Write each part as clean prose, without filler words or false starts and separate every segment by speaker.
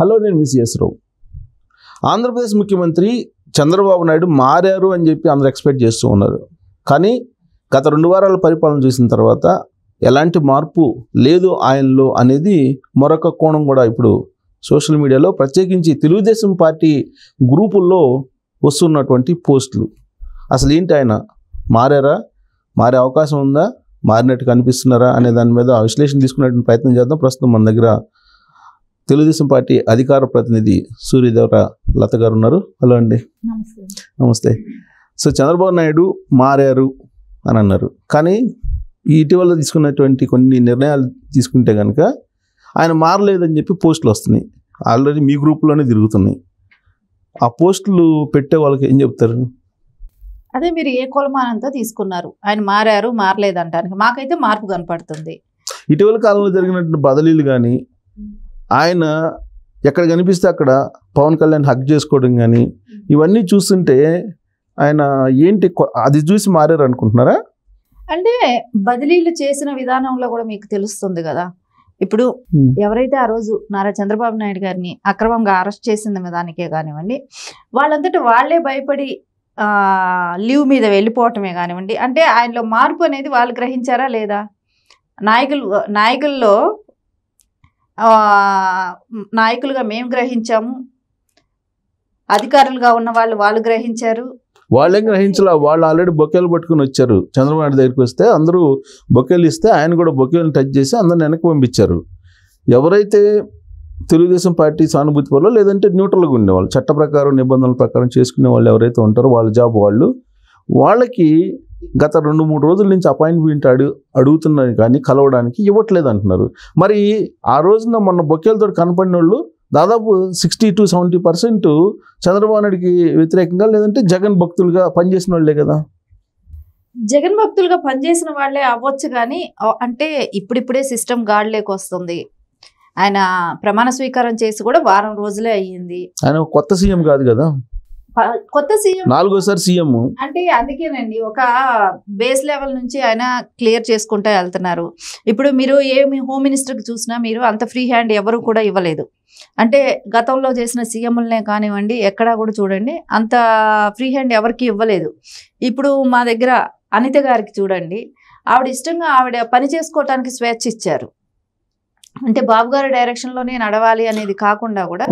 Speaker 1: Hello, నేను miss రావు. ఆంధ్రప్రదేశ్ ముఖ్యమంత్రి చంద్రబాబు నాయుడు మారారు అని చెప్పి అందరూ ఎక్స్పెక్ట్ చేస్తూ ఉన్నారు. కానీ గత 2 వారాల పరిపాలన చూసిన తర్వాత ఎలాంటి మార్పు లేదు ఆయనలో అనేది మరొక కోణం కూడా ఇప్పుడు సోషల్ మీడియాలో ప్రత్యేకించి తెలుగుదేశం పార్టీ గ్రూపుల్లో వస్తున్నటువంటి పోస్టులు. అసలు ఏంటి, ఆయన మారారా, మారే అవకాశం ఉందా, మారినట్టు కనిపిస్తున్నారా అనే దాని మీద విశ్లేషణ తీసుకునేటువంటి ప్రయత్నం చేద్దాం. ప్రస్తుతం మన దగ్గర తెలుగుదేశం పార్టీ అధికార ప్రతినిధి సూర్యదేవర లత గారు ఉన్నారు. హలో అండి. నమస్తే. సో చంద్రబాబు నాయుడు మారారు అని అన్నారు, కానీ ఇటీవల తీసుకున్నటువంటి కొన్ని నిర్ణయాలు తీసుకుంటే కనుక ఆయన మారలేదని చెప్పి పోస్టులు వస్తున్నాయి. ఆల్రెడీ మీ గ్రూప్లోనే తిరుగుతున్నాయి. ఆ పోస్టులు పెట్టే వాళ్ళకి ఏం చెప్తారు?
Speaker 2: అదే మీరు ఏ కొలమానంతో తీసుకున్నారు? ఆయన మారారు మారలేదంటానికి మాకైతే మార్పు కనపడుతుంది.
Speaker 1: ఇటీవల కాలంలో జరిగినటువంటి బదిలీలు కానీ, ఆయన ఎక్కడ కనిపిస్తే అక్కడ పవన్ కళ్యాణ్ హక్ చేసుకోవడం కానీ, ఇవన్నీ చూస్తుంటే ఆయన ఏంటి అది చూసి మారారు అనుకుంటున్నారా?
Speaker 2: అంటే బదిలీలు చేసిన విధానంలో కూడా మీకు తెలుస్తుంది కదా. ఇప్పుడు ఎవరైతే ఆ రోజు నారా చంద్రబాబు నాయుడు గారిని అక్రమంగా అరెస్ట్ చేసిన దానికే కానివ్వండి, వాళ్ళంతటా వాళ్లే భయపడి లీవ్ మీద వెళ్ళిపోవటమే కానివ్వండి, అంటే ఆయనలో మార్పు అనేది వాళ్ళు గ్రహించారా లేదా? నాయకులుగా మేము గ్రహించాము, అధికారులుగా ఉన్న వాళ్ళు గ్రహించారు.
Speaker 1: వాళ్ళేం గ్రహించాల, వాళ్ళు ఆల్రెడీ బొకేలు పట్టుకుని వచ్చారు. చంద్రబాబు నాయుడు దగ్గరికి వస్తే అందరూ బొకేలు ఇస్తే ఆయన కూడా బొకేలను టచ్ చేసి అందరిని వెనక్కి పంపించారు. ఎవరైతే తెలుగుదేశం పార్టీ సానుభూతి వల్ల లేదంటే న్యూట్రల్గా ఉండేవాళ్ళు, చట్ట ప్రకారం నిబంధనల ప్రకారం చేసుకునే వాళ్ళు ఎవరైతే ఉంటారో వాళ్ళ జాబ్ వాళ్ళకి గత 2-3 రోజుల నుంచి అపాయింట్మెంట్ అడుగుతున్నారు కానీ కలవడానికి ఇవ్వట్లేదు అంటున్నారు. మరి ఆ రోజున మొన్న బొకేలతో కనపడిన వాళ్ళు దాదాపు 60-70% చంద్రబాబు నాయుడికి వ్యతిరేకంగా లేదంటే జగన్ భక్తులుగా పనిచేసిన వాళ్ళే కదా.
Speaker 2: జగన్ భక్తులుగా పనిచేసిన వాళ్ళే అవ్వచ్చు, కానీ అంటే ఇప్పుడిప్పుడే సిస్టమ్ గాడిలోకి వస్తుంది. ఆయన ప్రమాణ స్వీకారం చేసి కూడా వారం రోజులే అయ్యింది.
Speaker 1: ఆయన కొత్త సీఎం కాదు కదా,
Speaker 2: కొత్త సీఎం,
Speaker 1: 4వ సీఎం.
Speaker 2: అంటే అందుకేనండి ఒక బేస్ లెవెల్ నుంచి ఆయన క్లియర్ చేసుకుంటూ వెళ్తున్నారు. ఇప్పుడు మీరు ఏమి హోమ్ మినిస్టర్కి చూసినా మీరు అంత ఫ్రీ హ్యాండ్ ఎవరు కూడా ఇవ్వలేదు. అంటే గతంలో చేసిన సీఎంలనే కానివ్వండి ఎక్కడా కూడా చూడండి అంత ఫ్రీ హ్యాండ్ ఎవరికి ఇవ్వలేదు. ఇప్పుడు మా దగ్గర అనిత గారికి చూడండి, ఆవిడ ఇష్టంగా ఆవిడ పని చేసుకోవటానికి స్వేచ్ఛ ఇచ్చారు. అంటే బాబు గారి డైరెక్షన్ లోనే నడవాలి అనేది కాకుండా కూడా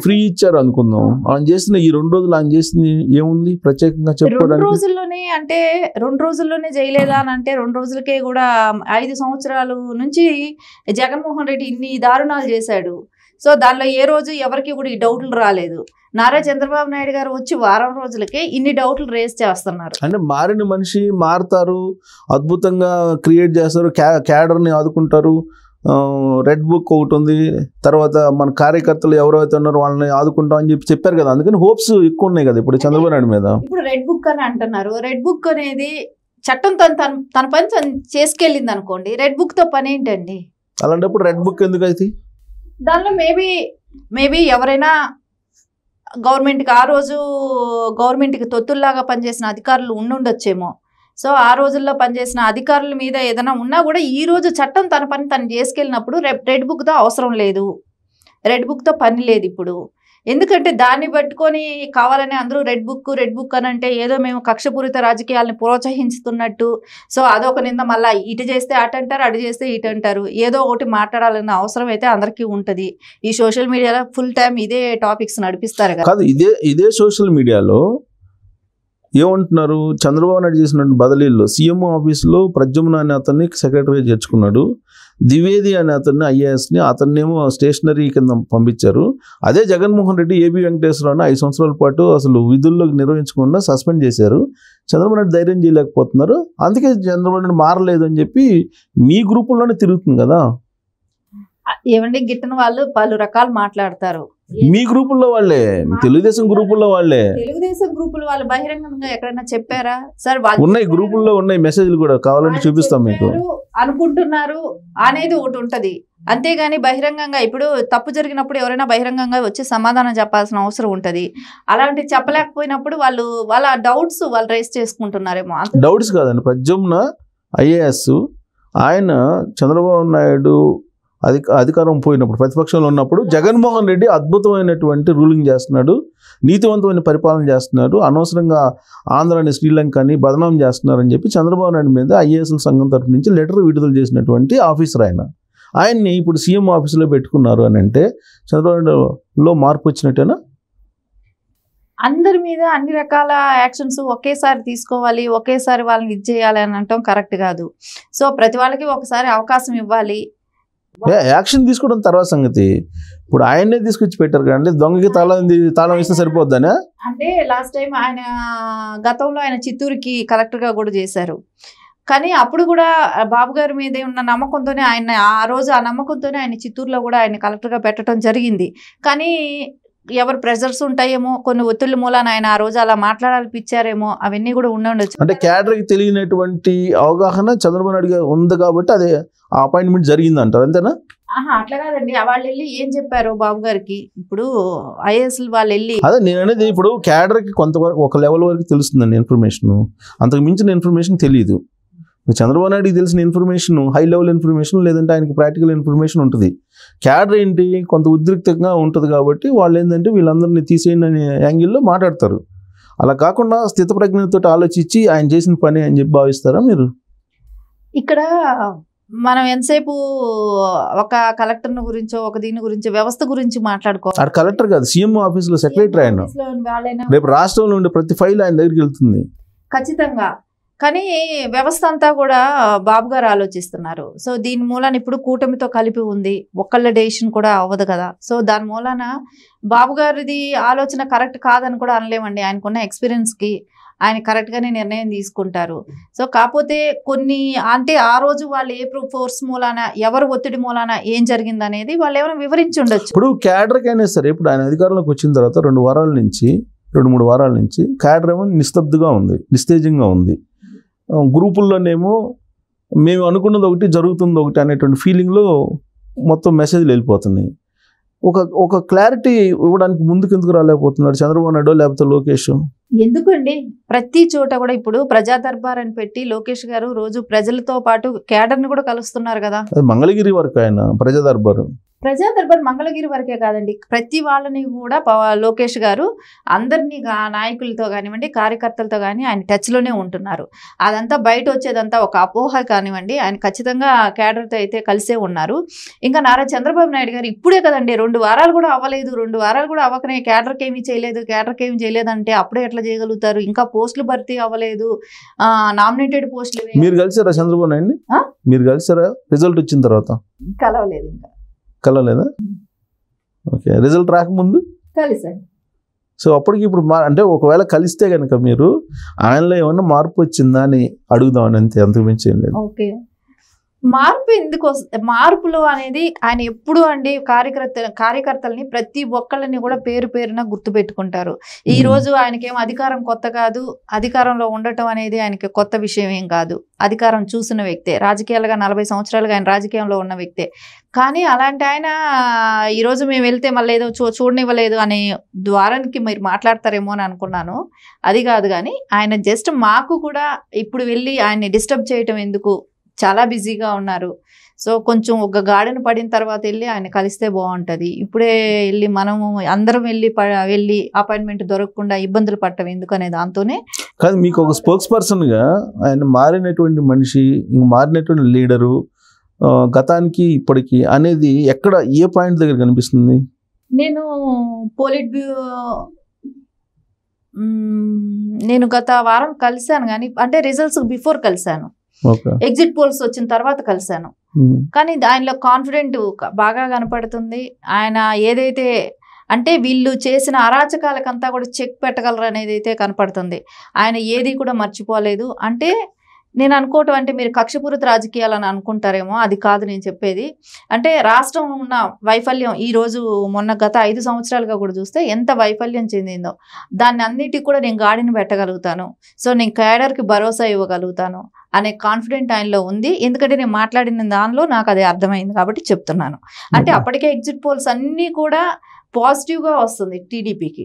Speaker 1: ఫ్రీ ఇచ్చారు అనుకుందాం. ఆయన చేసిన ఈ 2 రోజులు ఆయన చేసింది ఏముంది ప్రత్యేకంగా చెప్పుకోవడానికి?
Speaker 2: 2 రోజుల్లోనే, అంటే 2 రోజుల్లోనే చేయలేదా అని అంటే 2 రోజులకే కూడా 5 సంవత్సరాల నుంచి జగన్మోహన్ రెడ్డి ఇన్ని దారుణాలు చేశాడు. సో దానిలో ఏ రోజు ఎవరికి కూడా ఈ డౌట్లు రాలేదు. నారా చంద్రబాబు నాయుడు గారు వచ్చి వారం రోజులకే ఇన్ని డౌట్లు రేస్ చేస్తున్నారు.
Speaker 1: అంటే మారిన మనిషి మారుతారు, అద్భుతంగా క్రియేట్ చేస్తారు, క్యాడర్ని ఆదుకుంటారు. రెడ్ బుక్ ఒకటి ఉంది, తర్వాత మన కార్యకర్తలు ఎవరైతే ఉన్నారో వాళ్ళని ఆదుకుంటాం అని చెప్పారు కదా. అందుకని హోప్స్ ఎక్కువ ఉన్నాయి కదా ఇప్పుడు చంద్రబాబు నాయుడు మీద.
Speaker 2: ఇప్పుడు రెడ్ బుక్ అని అంటున్నారు. రెడ్ బుక్ అనేది చట్టం తన పని చేసుకెళ్ళింది అనుకోండి, రెడ్ బుక్ తో పని ఏంటండి?
Speaker 1: అలాంటప్పుడు రెడ్ బుక్ ఎందుకు అయితే?
Speaker 2: దానిలో మేబీ ఎవరైనా గవర్నమెంట్కి ఆ రోజు గవర్నమెంట్కి తొత్తుల్లాగా పనిచేసిన అధికారులు ఉండుండొచ్చేమో. సో ఆ రోజుల్లో పనిచేసిన అధికారుల మీద ఏదైనా ఉన్నా కూడా ఈ రోజు చట్టం తన పని తను చేసుకెళ్ళినప్పుడు రెడ్ బుక్తో అవసరం లేదు, రెడ్ బుక్తో పని లేదు ఇప్పుడు. ఎందుకంటే దాన్ని పట్టుకొని కావాలని అందరూ రెడ్ బుక్ అని అంటే ఏదో మేము కక్షపూరిత రాజకీయాలను ప్రోత్సహిస్తున్నట్టు. సో అదొక నింద, మళ్ళీ ఇటు చేస్తే అటు అంటారు, అటు చేస్తే ఇటు అంటారు. ఏదో ఒకటి మాట్లాడాలన్న అవసరం అయితే అందరికీ ఉంటుంది. ఈ సోషల్ మీడియాలో ఫుల్ టైం ఇదే టాపిక్స్ నడిపిస్తారు కదా.
Speaker 1: ఇదే సోషల్ మీడియాలో ఏమంటున్నారు, చంద్రబాబు నాయుడు చేసినట్టు బదిలీల్లో సీఎం ఆఫీసులో ప్రద్యుమ్న అనే అతన్ని సెక్రటరీగా చేర్చుకున్నాడు, ద్వివేది అనే అతన్ని ఐఏఎస్ని, అతన్నేమో స్టేషనరీ కింద పంపించారు. అదే జగన్మోహన్ రెడ్డి ఏబి వెంకటేశ్వరరావుని 5 సంవత్సరాల పాటు అసలు విధుల్లోకి నిర్వహించకుండా సస్పెండ్ చేశారు. చంద్రబాబు నాయుడు ధైర్యం చేయలేకపోతున్నారు, అందుకే చంద్రబాబు నాయుడు మారలేదు అని చెప్పి మీ గ్రూపుల్లోనే తిరుగుతుంది కదా.
Speaker 2: ఏమండి గిట్టని వాళ్ళు పలు రకాలు మాట్లాడతారు.
Speaker 1: మీ గ్రూపుల్లో వాళ్ళే, తెలుగుదేశం గ్రూపుల్లో వాళ్ళే,
Speaker 2: తెలుగుదేశం గ్రూపులు వాళ్ళు బహిరంగంగా ఎక్కడైనా చెప్పారా? సార్
Speaker 1: ఉన్నాయి, గ్రూపుల్లో ఉన్నాయి మెసేజ్లు కూడా, కావాలంటే చూపిస్తాం మీకు.
Speaker 2: అనుకుంటున్నారు అనేది ఒకటి ఉంటది, అంతేగాని బహిరంగంగా ఇప్పుడు తప్పు జరిగినప్పుడు ఎవరైనా బహిరంగంగా వచ్చి సమాధానం చెప్పాల్సిన అవసరం ఉంటది. అలాంటి చెప్పలేకపోయినప్పుడు వాళ్ళ డౌట్స్ వాళ్ళు రైస్ చేసుకుంటున్నారేమో.
Speaker 1: డౌట్స్ కాదండి, ప్రద్యుమ్న ఐఏఎస్ ఆయన చంద్రబాబు నాయుడు అధికారం పోయినప్పుడు, ప్రతిపక్షంలో ఉన్నప్పుడు జగన్మోహన్ రెడ్డి అద్భుతమైనటువంటి రూలింగ్ చేస్తున్నాడు, నీతివంతమైన పరిపాలన చేస్తున్నారు, అనవసరంగా ఆంధ్రాని శ్రీలంకని బదనాం చేస్తున్నారని చెప్పి చంద్రబాబు నాయుడు మీద ఐఏఎస్ల సంఘం తరపు నుంచి లెటర్ విడుదల చేసినటువంటి ఆఫీసర్ ఆయన్ని ఇప్పుడు సీఎం ఆఫీసులో పెట్టుకున్నారు అని అంటే చంద్రబాబు నాయుడులో మార్పు వచ్చినట్టేనా?
Speaker 2: అందరి మీద అన్ని రకాల యాక్షన్స్ ఒకేసారి తీసుకోవాలి, ఒకేసారి వాళ్ళని ఇది చేయాలి అని అంటాం కరెక్ట్ కాదు. సో ప్రతి వాళ్ళకి ఒకసారి అవకాశం ఇవ్వాలి.
Speaker 1: యాక్షన్ తీసుకోవడం తర్వాత సంగతి. ఇప్పుడు ఆయన్నే తీసుకొచ్చి పెట్టారు కదండి, దొంగకి తాళం ఇస్తే సరిపోద్దానే.
Speaker 2: అంటే లాస్ట్ టైం ఆయన గతంలో ఆయన చిత్తూరుకి కలెక్టర్గా కూడా చేశారు. కానీ అప్పుడు కూడా బాబు గారి మీద ఉన్న నమ్మకంతోనే ఆయన ఆ రోజు ఆ నమ్మకంతోనే ఆయన చిత్తూరులో కూడా ఆయన కలెక్టర్గా పెట్టడం జరిగింది. కానీ ఎవరు ప్రెజర్స్ ఉంటాయేమో, కొన్ని ఒత్తిళ్ళ మూలాన ఆయన ఆ రోజు అలా మాట్లాడాలనిపించారేమో, అవన్నీ కూడా ఉండొచ్చు.
Speaker 1: అంటే క్యాడర్కి తెలియనటువంటి అవగాహన చంద్రబాబు నాయుడు ఉంది కాబట్టి అదే ఆ అపాయింట్మెంట్ జరిగింది అంటారు, అంతేనా?
Speaker 2: అట్లా కాదండి. వాళ్ళు వెళ్ళి ఏం చెప్పారు బాబు గారికి, ఇప్పుడు ఐఏఎస్ వాళ్ళు వెళ్ళి
Speaker 1: అదే నేను అనేది, ఇప్పుడు క్యాడర్కి కొంతవరకు ఒక లెవెల్ వరకు తెలుస్తుందండి ఇన్ఫర్మేషన్, అంతకు మించిన ఇన్ఫర్మేషన్ తెలియదు. చంద్రబాబు నాయుడుకి తెలిసిన ఇన్ఫర్మేషన్ హై లెవెల్ ఇన్ఫర్మేషన్, లేదంటే ఆయనకి ప్రాక్టికల్ ఇన్ఫర్మేషన్ ఉంటుంది. క్యాడర్ ఏంటి కొంత ఉద్రిక్తంగా ఉంటుంది కాబట్టి వాళ్ళు ఏంటంటే వీళ్ళందరినీ తీసేయండి అనే యాంగిల్లో మాట్లాడతారు. అలా కాకుండా స్థితప్రజ్ఞతో ఆలోచించి ఆయన చేసిన పని అని చెప్పి భావిస్తారా మీరు?
Speaker 2: ఇక్కడ మనం ఎంతసేపు ఒక కలెక్టర్ గురించో ఒక దీని గురించి వ్యవస్థ గురించి మాట్లాడుకోవాలి.
Speaker 1: కలెక్టర్ కాదు, సీఎం ఆఫీసులో సెక్రటరీ ఆయన. రేపు రాష్ట్రంలో ఉండే ప్రతి ఫైల్ ఆయన దగ్గరికి వెళ్తుంది
Speaker 2: ఖచ్చితంగా. కానీ వ్యవస్థ అంతా కూడా బాబు గారు ఆలోచిస్తున్నారు. సో దీని మూలాన ఇప్పుడు కూటమితో కలిపి ఉంది, ఒక్కళ్ళ డెసిషన్ కూడా అవ్వదు కదా. సో దాని మూలాన బాబు గారిది ఆలోచన కరెక్ట్ కాదని కూడా అనలేమండి. ఆయనకున్న ఎక్స్పీరియన్స్కి ఆయన కరెక్ట్గానే నిర్ణయం తీసుకుంటారు. సో కాకపోతే కొన్ని అంటే ఆ రోజు వాళ్ళు ఏ ఫోర్స్ మూలాన, ఎవరు ఒత్తిడి మూలాన ఏం జరిగింది అనేది వాళ్ళు ఏమైనా వివరించి ఉండొచ్చు.
Speaker 1: ఇప్పుడు క్యాడర్కి అయినా సరే, ఇప్పుడు ఆయన అధికారంలోకి వచ్చిన తర్వాత 2 వారాల నుంచి క్యాడర్ ఏమో నిస్తబ్దుగా ఉంది, నిస్తేజంగా ఉంది. గ్రూపుల్లోనేమో మేము అనుకున్నది ఒకటి జరుగుతుంది ఒకటి అనేటువంటి ఫీలింగ్లో మొత్తం మెసేజ్లు వెళ్ళిపోతున్నాయి. ఒక క్లారిటీ ఇవ్వడానికి ముందుకు ఎందుకు రాలేకపోతున్నాడు చంద్రబాబు నాయుడు లేకపోతే లోకేష్?
Speaker 2: ఎందుకండి ప్రతి చోట కూడా ఇప్పుడు ప్రజా దర్బార్ అని పెట్టి లోకేష్ గారు రోజు ప్రజలతో పాటు క్యాడర్ని కూడా కలుస్తున్నారు కదా.
Speaker 1: మంగళగిరి వరకు ఆయన ప్రజా దర్బార్
Speaker 2: మంగళగిరి వరకే కాదండి, ప్రతి వాళ్ళని కూడా లోకేష్ గారు అందరినీ నాయకులతో కానివ్వండి, కార్యకర్తలతో కానీ ఆయన టచ్లోనే ఉంటున్నారు. అదంతా బయట వచ్చేదంతా ఒక అపోహ కానివ్వండి, ఆయన ఖచ్చితంగా క్యాడర్తో అయితే కలిసే ఉన్నారు. ఇంకా నారా చంద్రబాబు నాయుడు గారు ఇప్పుడే కదండి, 2 వారాలు కూడా అవ్వలేదు, 2 వారాలు కూడా అవ్వకనే క్యాడర్కి ఏమీ చేయలేదు అంటే అప్పుడే ఎట్లా చేయగలుగుతారు? ఇంకా పోస్టులు భర్తీ అవ్వలేదు, నామినేటెడ్ పోస్టులు.
Speaker 1: మీరు కలిసారా చంద్రబాబు నాయుడు? మీరు కలిసారా రిజల్ట్ వచ్చిన తర్వాత?
Speaker 2: కలవలేదు. ఇంకా
Speaker 1: కలవలేదా? ఓకే, రిజల్ట్ రాకముందు
Speaker 2: కలిసాను.
Speaker 1: సో అప్పటికి ఇప్పుడు అంటే ఒకవేళ కలిస్తే కనుక మీరు ఆయనలో ఏమన్నా మార్పు వచ్చిందా అని అడుగుదామని, అంతే, అంతకు మించి ఏం లేదు.
Speaker 2: ఓకే, మార్పు ఎందుకు మార్పులు అనేది ఆయన ఎప్పుడు అండి కార్యకర్తల్ని ప్రతి ఒక్కళ్ళని కూడా పేరు పేరున గుర్తుపెట్టుకుంటారు. ఈ రోజు ఆయనకేం అధికారం కొత్త కాదు, అధికారంలో ఉండటం అనేది ఆయనకి కొత్త విషయం ఏం కాదు. అధికారం చూసిన వ్యక్తే, రాజకీయాలుగా 40 సంవత్సరాలుగా ఆయన రాజకీయంలో ఉన్న వ్యక్తే. కానీ అలాంటి ఆయన ఈరోజు మేము వెళ్తే మళ్ళీ ఏదో చూడనివ్వలేదు అనే ద్వారానికి మీరు మాట్లాడతారేమో అని అనుకున్నాను. అది కాదు, కానీ ఆయన జస్ట్ మాకు కూడా ఇప్పుడు వెళ్ళి ఆయన్ని డిస్టర్బ్ చేయటం ఎందుకు, చాలా బిజీగా ఉన్నారు. సో కొంచెం ఒక గార్డెన్ పడిన తర్వాత వెళ్ళి ఆయన కలిస్తే బాగుంటుంది. ఇప్పుడే వెళ్ళి మనము అందరం వెళ్ళి అపాయింట్మెంట్ దొరకకుండా ఇబ్బందులు పట్టం ఎందుకు అనే దాంతోనే
Speaker 1: కాదు. మీకు ఒక స్పోక్స్ పర్సన్గా ఆయన మారినటువంటి మనిషి, మారినటువంటి లీడరు, గతానికి ఇప్పటికి అనేది ఎక్కడ, ఏ పాయింట్ దగ్గర కనిపిస్తుంది?
Speaker 2: నేను నేను గత వారం కలిశాను, కానీ అంటే రిజల్ట్స్ బిఫోర్ కలిశాను, ఎగ్జిట్ పోల్స్ వచ్చిన తర్వాత కలిశాను. కానీ ఆయనలో కాన్ఫిడెంట్ బాగా కనపడుతుంది. ఆయన ఏదైతే అంటే వీళ్ళు చేసిన అరాచకాలకంతా కూడా చెక్ పెట్టగలరు అనేది అయితే కనపడుతుంది. ఆయన ఏది కూడా మర్చిపోలేదు. అంటే నేను అనుకోవటం అంటే మీరు కక్షపూరిత రాజకీయాలని అనుకుంటారేమో, అది కాదు నేను చెప్పేది. అంటే రాష్ట్రం ఉన్న వైఫల్యం ఈరోజు గత 5 సంవత్సరాలుగా కూడా చూస్తే ఎంత వైఫల్యం చెందిందో దాన్ని అన్నిటికీ కూడా నేను గాడిని పెట్టగలుగుతాను. సో నేను క్యాడర్కి భరోసా ఇవ్వగలుగుతాను అనే కాన్ఫిడెంట్ ఆయనలో ఉంది. ఎందుకంటే నేను మాట్లాడిన దానిలో నాకు అది అర్థమైంది కాబట్టి చెప్తున్నాను. అంటే అప్పటికే ఎగ్జిట్ పోల్స్ అన్నీ కూడా పాజిటివ్గా వస్తుంది టీడీపీకి.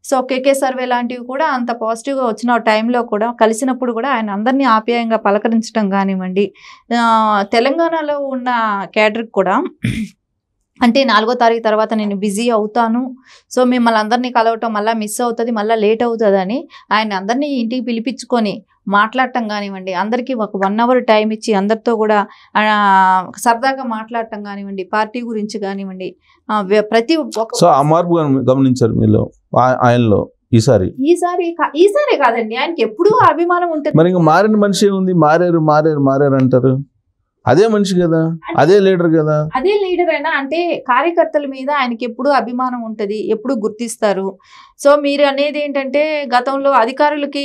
Speaker 2: సో కేకే సర్వే లాంటివి కూడా అంత పాజిటివ్గా వచ్చిన టైంలో కూడా కలిసినప్పుడు కూడా ఆయన అందరినీ ఆప్యాయంగా పలకరించడం కానివ్వండి, తెలంగాణలో ఉన్న క్యాడర్కి కూడా అంటే 4వ తారీఖు తర్వాత నేను బిజీ అవుతాను, సో మిమ్మల్ని అందరినీ కలవటం మళ్ళీ మిస్ అవుతుంది, మళ్ళీ లేట్ అవుతుందని ఆయన అందరినీ ఇంటికి పిలిపించుకొని మాట్లాడటం కానివ్వండి, అందరికీ ఒక 1 అవర్ టైం ఇచ్చి అందరితో కూడా సరదాగా మాట్లాడటం కానివ్వండి, పార్టీ గురించి కానివ్వండి, ప్రతి ఒక్క
Speaker 1: సో ఆ మార్పు గమనించారు మీలో ఆయనలో
Speaker 2: ఈసారి కాదండి, ఆయనకి ఎప్పుడూ అభిమానం ఉంటుంది.
Speaker 1: మరి ఇంకా మారిన మనిషి ఉంది, మారారు అంటారు. అదే మనిషి కదా, అదే లీడర్ కదా.
Speaker 2: అదే లీడర్ అయినా అంటే కార్యకర్తల మీద ఆయనకి ఎప్పుడు అభిమానం ఉంటుంది, ఎప్పుడు గుర్తిస్తారు. సో మీరు అనేది ఏంటంటే గతంలో అధికారులకి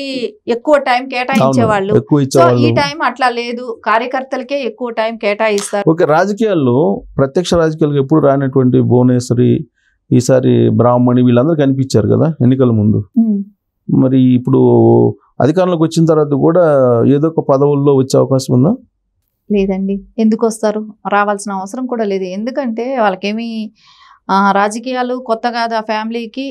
Speaker 2: ఎక్కువ టైం కేటాయించేవాళ్ళు, సో ఈ టైం అట్లా లేదు, కార్యకర్తలకే ఎక్కువ టైం కేటాయిస్తారు.
Speaker 1: ఓకే, రాజకీయాల్లో ప్రత్యక్ష రాజకీయాలకు ఎప్పుడు రానటువంటి భువనేశ్వరి, ఈసారి బ్రాహ్మణి వీళ్ళందరూ కనిపించారు కదా ఎన్నికల ముందు. మరి ఇప్పుడు అధికారంలోకి వచ్చిన తర్వాత కూడా ఏదో ఒక పదవుల్లో వచ్చే అవకాశం ఉందా?
Speaker 2: లేదండి, ఎందుకు వస్తారు, రావాల్సిన అవసరం కూడా లేదు. ఎందుకంటే వాళ్ళకేమీ రాజకీయాలు కొత్త కాదు, ఆ ఫ్యామిలీకి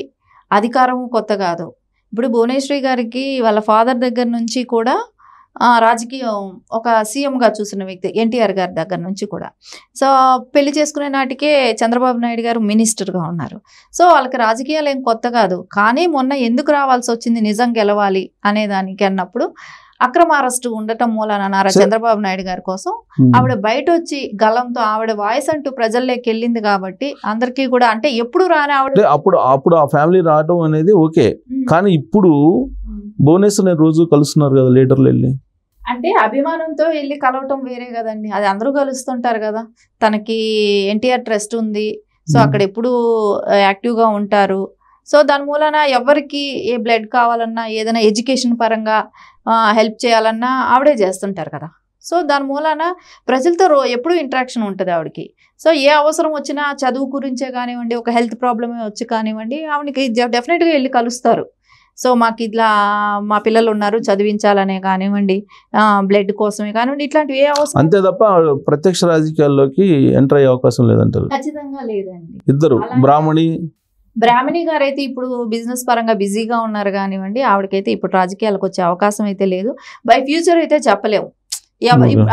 Speaker 2: అధికారము కొత్త కాదు. ఇప్పుడు భువనేశ్వరి గారికి వాళ్ళ ఫాదర్ దగ్గర నుంచి కూడా రాజకీయం ఒక సీఎంగా చూసిన వ్యక్తి ఎన్టీఆర్ గారి దగ్గర నుంచి కూడా. సో పెళ్లి చేసుకునే నాటికే చంద్రబాబు నాయుడు గారు మినిస్టర్గా ఉన్నారు. సో వాళ్ళకి రాజకీయాలు ఏం కొత్త కాదు. కానీ మొన్న ఎందుకు రావాల్సి వచ్చింది నిజం గెలవాలి అనే దానికి అన్నప్పుడు అక్రమ అరెస్టు ఉండటం మూలాన నారా చంద్రబాబు నాయుడు గారి కోసం ఆవిడ బయట వచ్చి గలంతో ఆవిడ వాయిస్ అంటూ ప్రజల్లోకి వెళ్ళింది కాబట్టి అందరికీ కూడా అంటే ఎప్పుడు రాని ఆవిడ
Speaker 1: అప్పుడు ఆ ఫ్యామిలీ రావడం అనేది ఓకే. కానీ ఇప్పుడు భువనేశ్వర్ రోజు కలుస్తున్నారు కదా లీడర్లు వెళ్ళి,
Speaker 2: అంటే అభిమానంతో వెళ్ళి కలవటం వేరే కదండి, అది అందరూ కలుస్తుంటారు కదా. తనకి ఎన్టీఆర్ ట్రస్ట్ ఉంది, సో అక్కడ ఎప్పుడు యాక్టివ్గా ఉంటారు. సో దాని మూలన ఎవరికి ఏ బ్లడ్ కావాలన్నా ఏదైనా ఎడ్యుకేషన్ పరంగా హెల్ప్ చేయాలన్నా ఆవిడే చేస్తుంటారు కదా. సో దాని మూలాన ప్రజలతో ఎప్పుడూ ఇంట్రాక్షన్ ఉంటుంది ఆవిడకి. సో ఏ అవసరం వచ్చినా చదువు గురించే కానివ్వండి, ఒక హెల్త్ ప్రాబ్లమే వచ్చి కానివ్వండి, ఆవిడకి డెఫినెట్గా వెళ్ళి కలుస్తారు. సో మాకు ఇట్లా మా పిల్లలు ఉన్నారు చదివించాలనే కానివ్వండి, బ్లడ్ కోసమే కానివ్వండి, ఇట్లాంటివి ఏ అవసరం.
Speaker 1: అంతే తప్ప ప్రత్యక్ష రాజకీయాల్లోకి ఎంటర్ అయ్యే అవకాశం లేదంటారు?
Speaker 2: ఖచ్చితంగా లేదండి.
Speaker 1: ఇద్దరు
Speaker 2: బ్రాహ్మణి గారు అయితే ఇప్పుడు బిజినెస్ పరంగా బిజీగా ఉన్నారు కానివ్వండి, ఆవిడకైతే ఇప్పుడు రాజకీయాలకు వచ్చే అవకాశం అయితే లేదు. బై ఫ్యూచర్ అయితే చెప్పలేము,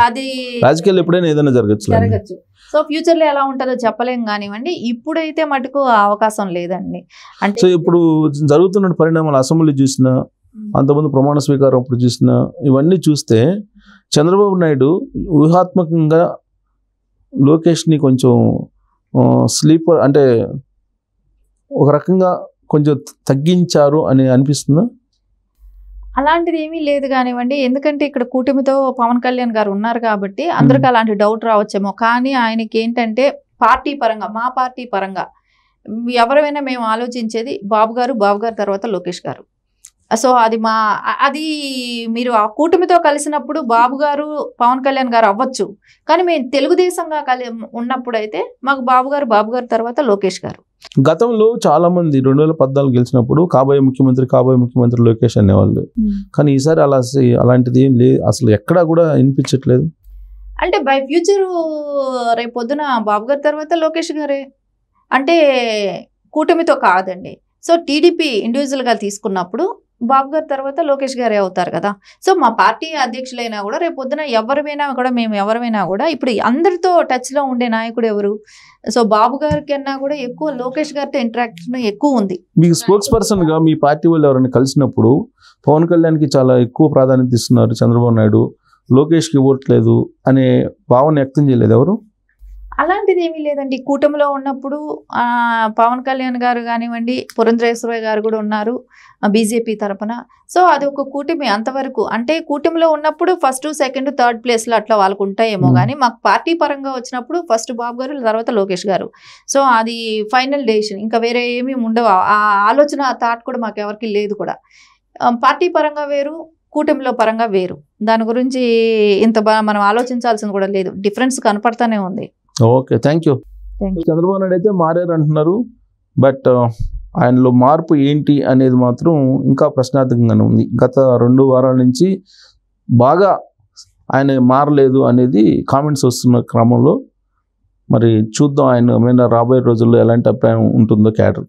Speaker 2: అది
Speaker 1: రాజకీయాలు ఎప్పుడైనా ఏదైనా జరగచ్చు.
Speaker 2: సో ఫ్యూచర్ లో ఎలా ఉంటుందో చెప్పలేం కానివ్వండి, ఇప్పుడైతే మటుకు అవకాశం లేదండి. అంటే
Speaker 1: సో ఇప్పుడు జరుగుతున్న పరిణామాలు అసెంబ్లీ చూసినా, అంతకుముందు ప్రమాణ స్వీకారం అప్పుడు చూసినా, ఇవన్నీ చూస్తే చంద్రబాబు నాయుడు వ్యూహాత్మకంగా లోకేష్ని కొంచెం స్లీపర్ అంటే ఒక రకంగా కొంచెం తగ్గించారు అని అనిపిస్తుందా?
Speaker 2: అలాంటిది ఏమీ లేదు కానివ్వండి, ఎందుకంటే ఇక్కడ కూటమితో పవన్ కళ్యాణ్ గారు ఉన్నారు కాబట్టి అందరికి అలాంటి డౌట్ రావచ్చేమో. కానీ ఆయనకి ఏంటంటే పార్టీ పరంగా, మా పార్టీ పరంగా ఎవరైనా మేము ఆలోచించేది బాబు గారు తర్వాత లోకేష్ గారు. సో అది మీరు ఆ కూటమితో కలిసినప్పుడు బాబు గారు పవన్ కళ్యాణ్ గారు అవ్వచ్చు, కానీ మేము తెలుగుదేశంగా ఉన్నప్పుడు అయితే మాకు బాబు గారు తర్వాత లోకేష్ గారు.
Speaker 1: గతంలో చాలా మంది 2014 గెలిచినప్పుడు కాబోయే ముఖ్యమంత్రి లోకేష్ అనేవాళ్ళు, కానీ ఈసారి అలాంటిది ఏం లేదు, అసలు ఎక్కడా కూడా వినిపించట్లేదు.
Speaker 2: అంటే బై ఫ్యూచర్ రేపు పొద్దున బాబు గారి తర్వాత లోకేష్ గారే, అంటే కూటమితో కాదండి. సో టీడీపీ ఇండివిజువల్గా తీసుకున్నప్పుడు బాబు గారి తర్వాత లోకేష్ గారే అవుతారు కదా. సో మా పార్టీ అధ్యక్షులైనా కూడా రేపు పొద్దున మేము ఎవరైనా కూడా ఇప్పుడు అందరితో టచ్లో ఉండే నాయకుడు ఎవరు? సో బాబు గారి కన్నా కూడా ఎక్కువ లోకేష్ గారితో ఇంటరాక్షన్ ఎక్కువ ఉంది.
Speaker 1: మీకు స్పోక్స్ పర్సన్గా మీ పార్టీ వాళ్ళు ఎవరైనా కలిసినప్పుడు పవన్ కళ్యాణ్కి చాలా ఎక్కువ ప్రాధాన్యత ఇస్తున్నారు చంద్రబాబు నాయుడు, లోకేష్కి ఇవ్వట్లేదు అనే భావన వ్యక్తం చేయలేదు ఎవరు?
Speaker 2: అలాంటిది ఏమీ లేదండి. కూటమిలో ఉన్నప్పుడు పవన్ కళ్యాణ్ గారు కానివ్వండి, పురంధరేశ్వరి గారు కూడా ఉన్నారు బీజేపీ తరఫున. సో అది ఒక కూటమి అంతవరకు, అంటే కూటమిలో ఉన్నప్పుడు ఫస్ట్ సెకండ్ థర్డ్ ప్లేస్లో అట్లా వాళ్ళకు ఉంటాయేమో, కానీ మాకు పార్టీ పరంగా వచ్చినప్పుడు ఫస్ట్ బాబు గారు తర్వాత లోకేష్ గారు. సో అది ఫైనల్ డెసిషన్, ఇంకా వేరే ఏమీ ఉండవు. ఆ ఆలోచన ఆ థాట్ కూడా మాకు ఎవరికి లేదు కూడా. పార్టీ పరంగా వేరు, కూటమిలో పరంగా వేరు. దాని గురించి ఇంత మనం ఆలోచించాల్సింది కూడా లేదు, డిఫరెన్స్ కనపడతానే ఉంది.
Speaker 1: Okay, thank you. Chandrababu Naidu అయితే మారారు అంటున్నారు, బట్ ఆయనలో మార్పు ఏంటి అనేది మాత్రం ఇంకా ప్రశ్నార్థకంగానే ఉంది. గత 2 వారాల నుంచి బాగా ఆయన మారలేదు అనేది కామెంట్స్ వస్తున్న క్రమంలో మరి చూద్దాం ఆయన ఏమైనా రాబోయే రోజుల్లో ఎలాంటి అభిప్రాయం ఉంటుందో క్యాడర్.